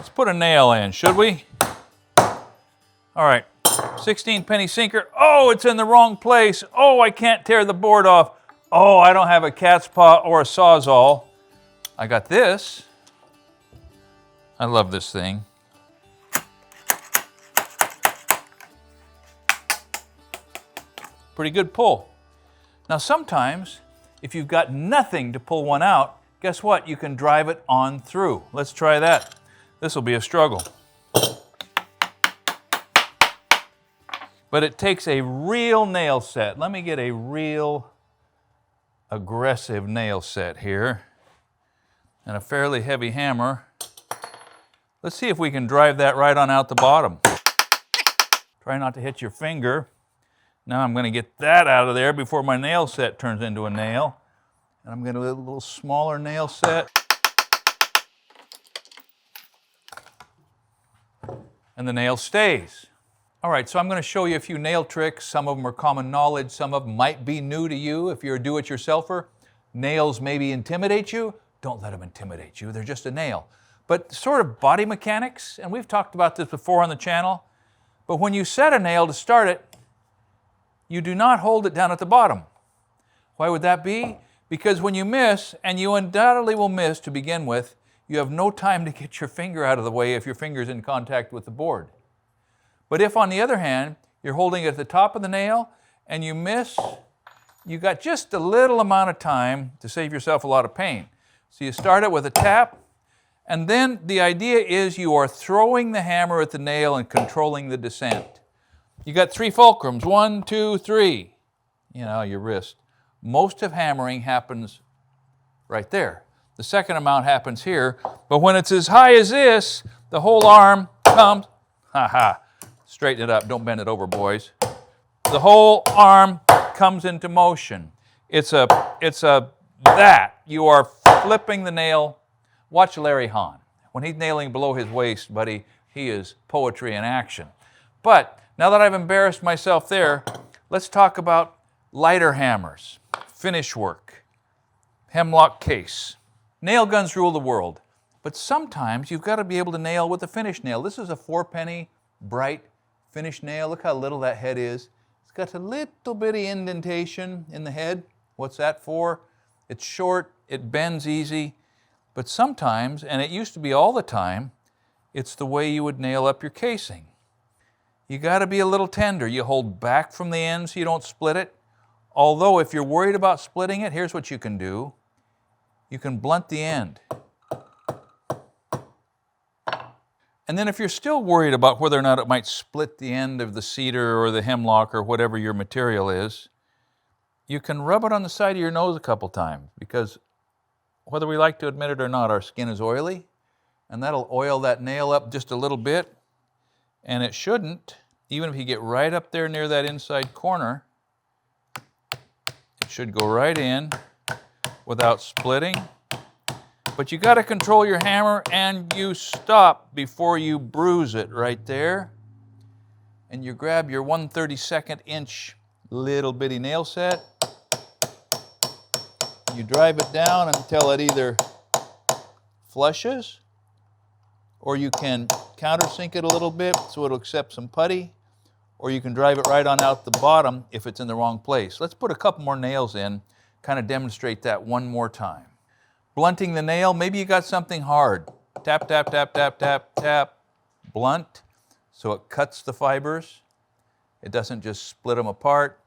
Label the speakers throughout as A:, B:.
A: Let's put a nail in, should we? All right, 16-penny sinker. Oh, it's in the wrong place. Oh, I can't tear the board off. Oh, I don't have a cat's paw or a Sawzall. I got this. I love this thing. Pretty good pull. Now sometimes, if you've got nothing to pull one out, guess what? You can drive it on through. Let's try that. This will be a struggle. But it takes a real nail set. Let me get a real aggressive nail set here and a fairly heavy hammer. Let's see if we can drive that right on out the bottom. Try not to hit your finger. Now I'm going to get that out of there before my nail set turns into a nail. And I'm going to do a little smaller nail set. And the nail stays. All right, so I'm going to show you a few nail tricks. Some of them are common knowledge. Some of them might be new to you if you're a do-it-yourselfer. Nails maybe intimidate you. Don't let them intimidate you. They're just a nail. But sort of body mechanics, and we've talked about this before on the channel, but when you set a nail to start it, you do not hold it down at the bottom. Why would that be? Because when you miss, and you undoubtedly will miss to begin with, you have no time to get your finger out of the way if your finger is in contact with the board. But if, on the other hand, you're holding it at the top of the nail and you miss, you got just a little amount of time to save yourself a lot of pain. So you start it with a tap, and then the idea is you are throwing the hammer at the nail and controlling the descent. You got 3 fulcrums, 1, 2, 3, your wrist. Most of hammering happens right there. The second amount happens here, but when it's as high as this, the whole arm comes, straighten it up, don't bend it over, boys. The whole arm comes into motion. It's that. You are flipping the nail. Watch Larry Hahn. When he's nailing below his waist, buddy, he is poetry in action. But now that I've embarrassed myself there, let's talk about lighter hammers, finish work, hemlock case. Nail guns rule the world, but sometimes you've got to be able to nail with a finish nail. This is a 4-penny, bright finish nail. Look how little that head is. It's got a little bitty indentation in the head. What's that for? It's short, it bends easy, but sometimes, and it used to be all the time, it's the way you would nail up your casing. You got to be a little tender. You hold back from the end so you don't split it. Although if you're worried about splitting it, here's what you can do. You can blunt the end. And then if you're still worried about whether or not it might split the end of the cedar or the hemlock or whatever your material is, you can rub it on the side of your nose a couple times, because whether we like to admit it or not, our skin is oily, and that'll oil that nail up just a little bit, and it shouldn't. Even if you get right up there near that inside corner, it should go right in without splitting. But you got to control your hammer, and you stop before you bruise it right there. And you grab your 1/32 inch little bitty nail set. You drive it down until it either flushes, or you can countersink it a little bit so it'll accept some putty, or you can drive it right on out the bottom if it's in the wrong place. Let's put a couple more nails in, kind of demonstrate that one more time. Blunting the nail, maybe you got something hard. Tap, tap, tap, tap, tap, tap. Blunt, so it cuts the fibers. It doesn't just split them apart.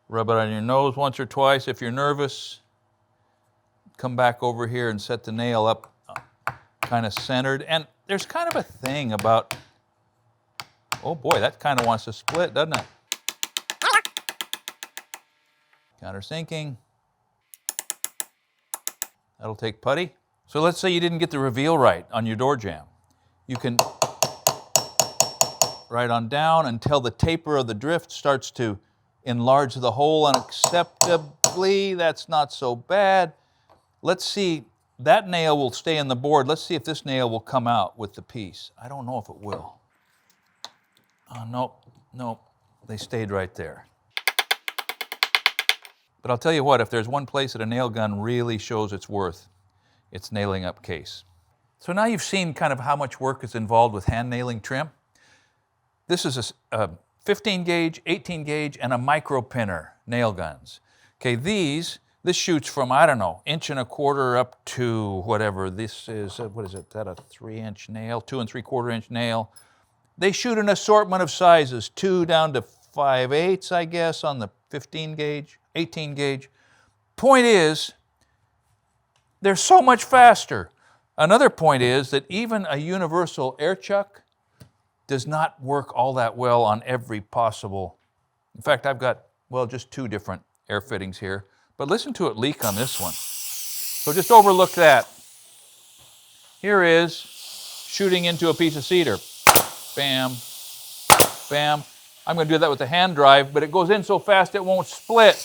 A: Rub it on your nose once or twice if you're nervous. Come back over here and set the nail up kind of centered. And there's kind of a thing about, oh boy, that kind of wants to split, doesn't it? Countersinking. That'll take putty. So let's say you didn't get the reveal right on your door jamb. You can right on down until the taper of the drift starts to enlarge the hole unacceptably. That's not so bad. Let's see, that nail will stay in the board. Let's see if this nail will come out with the piece. I don't know if it will. Oh, no, they stayed right there. But I'll tell you what, if there's one place that a nail gun really shows its worth, it's nailing up case. So now you've seen kind of how much work is involved with hand nailing trim. This is a 15 gauge, 18 gauge, and a micro pinner nail guns. Okay, this shoots from, I don't know, 1.25 inches up to whatever. This is, what is it, is that a 3-inch nail, 2 3/4 inch nail? They shoot an assortment of sizes, 2 down to 5/8, I guess, on the 15 gauge, 18 gauge. Point is, they're so much faster. Another point is that even a universal air chuck does not work all that well on every possible. In fact, I've got, well, just 2 different air fittings here, but listen to it leak on this one. So just overlook that. Here is shooting into a piece of cedar. Bam, bam. I'm going to do that with the hand drive, but it goes in so fast it won't split.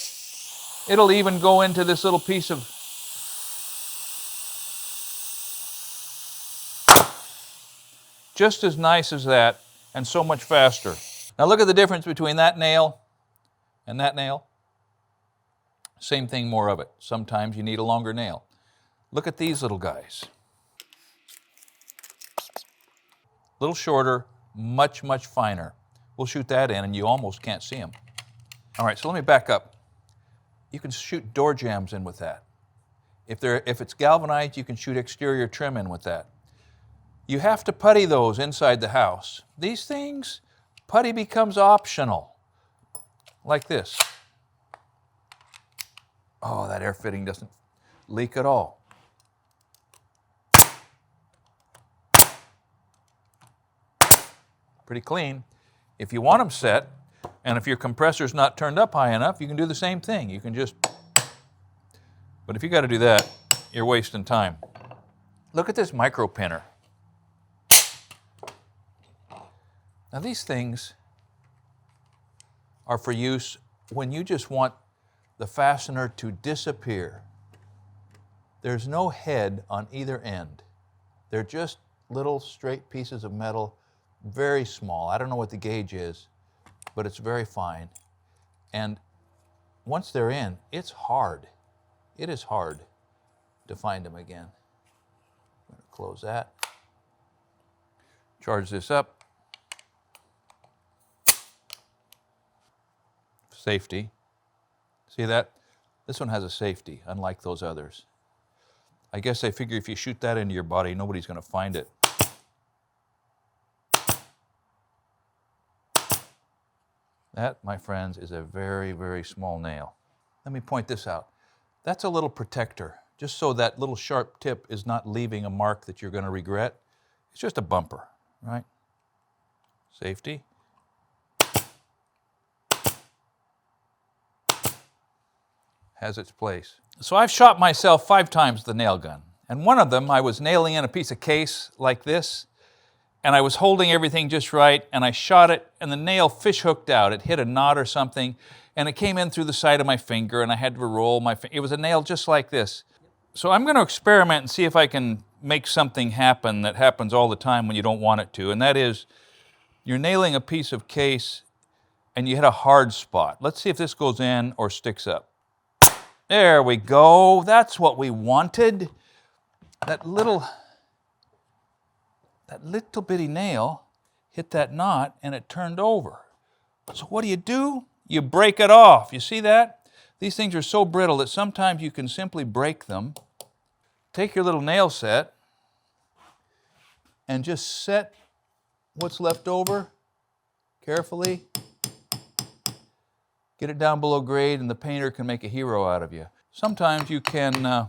A: It'll even go into this little piece of just as nice as that, and so much faster. Now look at the difference between that nail and that nail. Same thing, more of it. Sometimes you need a longer nail. Look at these little guys. Little shorter, much, much finer. We'll shoot that in and you almost can't see them. All right, so let me back up. You can shoot door jambs in with that. If it's galvanized, you can shoot exterior trim in with that. You have to putty those inside the house. These things, putty becomes optional, like this. Oh, that air fitting doesn't leak at all. Pretty clean. If you want them set, and if your compressor's not turned up high enough, you can do the same thing. You can just, but if you got to do that, you're wasting time. Look at this micro pinner. Now these things are for use when you just want the fastener to disappear. There's no head on either end. They're just little straight pieces of metal, very small. I don't know what the gauge is, but it's very fine. And once they're in, it's hard. It is hard to find them again. I'm going to close that. Charge this up. Safety. See that? This one has a safety, unlike those others. I guess I figure if you shoot that into your body, nobody's going to find it. That, my friends, is a very, very small nail. Let me point this out. That's a little protector, just so that little sharp tip is not leaving a mark that you're going to regret. It's just a bumper, right? Safety. Has its place. So I've shot myself 5 times with the nail gun. And one of them, I was nailing in a piece of case like this, and I was holding everything just right, and I shot it, and the nail fish hooked out. It hit a knot or something, and it came in through the side of my finger, and I had to roll my finger. It was a nail just like this. So I'm going to experiment and see if I can make something happen that happens all the time when you don't want it to, and that is, you're nailing a piece of case, and you hit a hard spot. Let's see if this goes in or sticks up. There we go. That's what we wanted. That little bitty nail hit that knot and it turned over. So what do? You break it off. You see that? These things are so brittle that sometimes you can simply break them. Take your little nail set and just set what's left over carefully. Get it down below grade and the painter can make a hero out of you. Sometimes you can,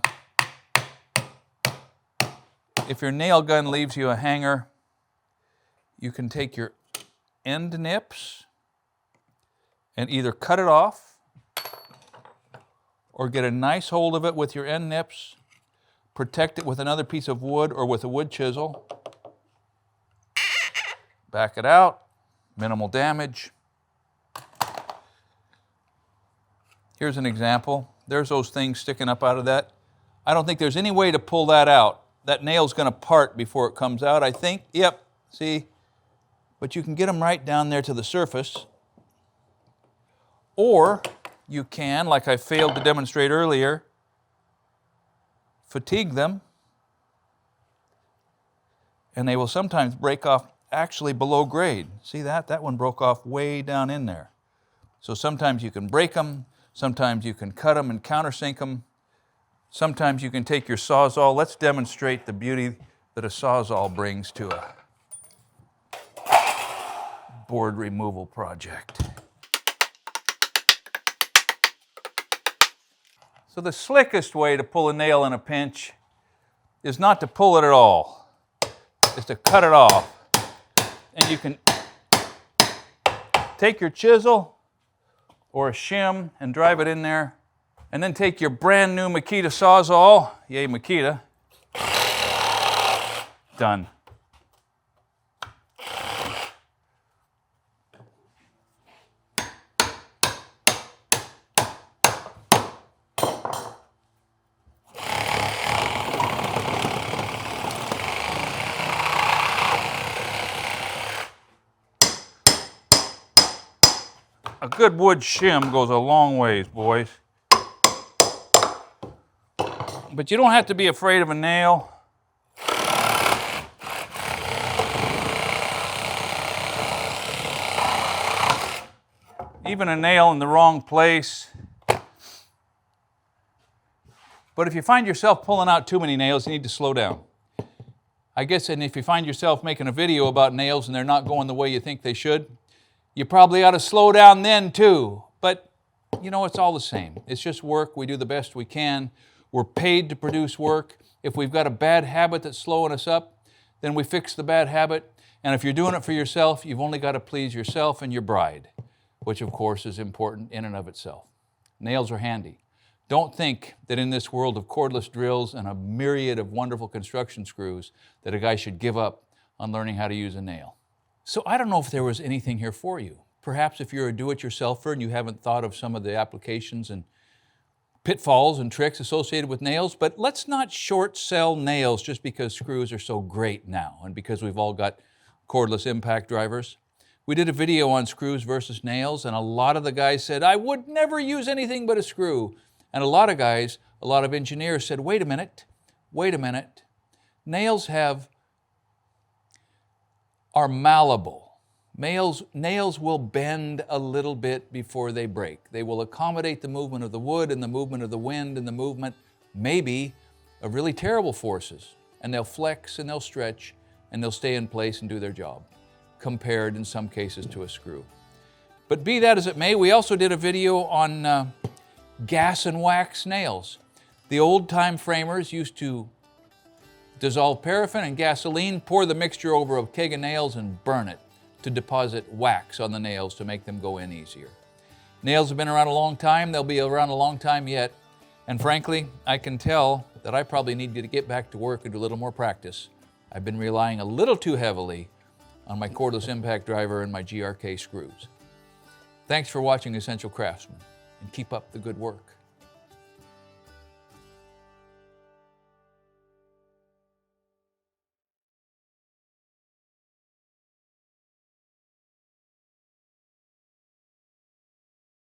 A: if your nail gun leaves you a hanger, you can take your end nips and either cut it off or get a nice hold of it with your end nips, protect it with another piece of wood or with a wood chisel, back it out, minimal damage. Here's an example. There's those things sticking up out of that. I don't think there's any way to pull that out. That nail's going to part before it comes out, I think. Yep, see? But you can get them right down there to the surface. Or you can, like I failed to demonstrate earlier, fatigue them And they will sometimes break off actually below grade. See that? That one broke off way down in there. So sometimes you can break them, sometimes you can cut them and countersink them. Sometimes you can take your Sawzall. Let's demonstrate the beauty that a Sawzall brings to a board removal project. So the slickest way to pull a nail in a pinch is not to pull it at all, is to cut it off. And you can take your chisel or a shim and drive it in there, and then take your brand new Makita Sawzall, yay Makita, done. A good wood shim goes a long ways, boys. But you don't have to be afraid of a nail. Even a nail in the wrong place. But if you find yourself pulling out too many nails, you need to slow down. I guess, and if you find yourself making a video about nails and they're not going the way you think they should, you probably ought to slow down then too. But you know, it's all the same. It's just work. We do the best we can. We're paid to produce work. If we've got a bad habit that's slowing us up, then we fix the bad habit. And if you're doing it for yourself, you've only got to please yourself and your bride, which of course is important in and of itself. Nails are handy. Don't think that in this world of cordless drills and a myriad of wonderful construction screws that a guy should give up on learning how to use a nail. So I don't know if there was anything here for you. Perhaps if you're a do-it-yourselfer and you haven't thought of some of the applications and pitfalls and tricks associated with nails, but let's not short sell nails just because screws are so great now and because we've all got cordless impact drivers. We did a video on screws versus nails, and a lot of the guys said, I would never use anything but a screw. And a lot of guys, a lot of engineers said, wait a minute. Nails are malleable. Nails will bend a little bit before they break. They will accommodate the movement of the wood and the movement of the wind and the movement, maybe, of really terrible forces. And they'll flex and they'll stretch and they'll stay in place and do their job, compared in some cases to a screw. But be that as it may, we also did a video on gas and wax nails. The old-time framers used to dissolve paraffin and gasoline, pour the mixture over a keg of nails and burn it to deposit wax on the nails to make them go in easier. Nails have been around a long time. They'll be around a long time yet. And frankly, I can tell that I probably need to get back to work and do a little more practice. I've been relying a little too heavily on my cordless impact driver and my GRK screws. Thanks for watching Essential Craftsman, and keep up the good work.